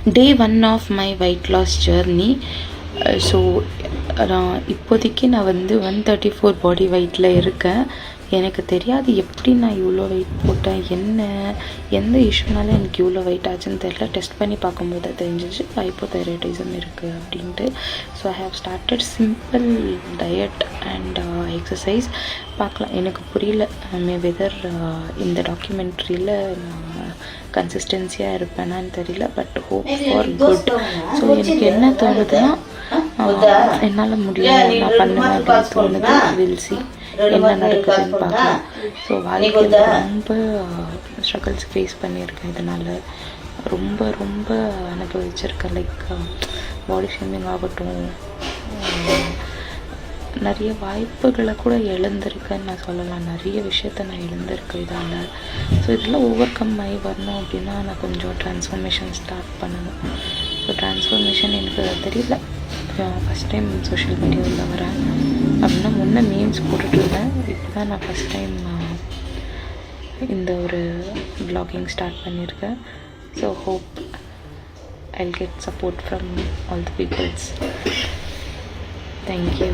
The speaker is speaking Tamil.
Day 1 of my weight loss journey. So இப்போதைக்கு நான் வந்து 134 பாடி வெயிட்டில் இருக்கேன். எனக்கு தெரியாது எப்படி நான் இவ்வளோ வெயிட் போட்டேன், எந்த இஷ்யூனால எனக்கு இவ்வளோ வெயிட் ஆச்சுன்னு தெரியல. டெஸ்ட் பண்ணி பார்க்கும்போது தான் தெரிஞ்சிச்சு ஹைப்போதைராய்டிசம் இருக்குது அப்படின்ட்டு. So I have started simple diet and exercise. பார்க்கலாம், எனக்கு புரியல வெதர் இந்த டாக்குமெண்ட்ரியில் நான் கன்சிஸ்டன்சியாக இருப்பேனான்னு தெரியல. But hope for good. So எனக்கு என்ன தோணுதுன்னா, என்னால் முடியும், நான் பண்ணுவேன் அப்படின்னு தோணுது. வில் சி என்ன நடக்குதுன்னு பார்க்கலாம். ஸோ வாழ்க்கையில் ரொம்ப ஸ்ட்ரகிள்ஸ் ஃபேஸ் பண்ணியிருக்கேன். இதனால் ரொம்ப ரொம்ப அனுபவிச்சிருக்கேன். லைக் பாடி ஷேமிங் ஆகட்டும், நிறைய வாய்ப்புகளை கூட இழந்திருக்கேன்னு நான் சொல்லலாம். நிறைய விஷயத்த நான் இழந்திருக்கேன் இதால். ஸோ இதெல்லாம் ஓவர் கம் ஆகி வரணும் அப்படின்னா நான் கொஞ்சம் ட்ரான்ஸ்ஃபர்மேஷன் ஸ்டார்ட் பண்ணணும். ஸோ ட்ரான்ஸ்ஃபர்மேஷன் எனக்கு தெரியல. ஃபஸ்ட் டைம் சோஷியல் மீடியாவில் வரேன் அப்படின்னா முன்னே மீம்ஸ் போட்டுட்ருந்தேன். இப்போ தான் நான் ஃபஸ்ட் டைம் இந்த ஒரு வ்ளாகிங் ஸ்டார்ட் பண்ணியிருக்கேன். So hope I'll get support from all the peoples. Thank you.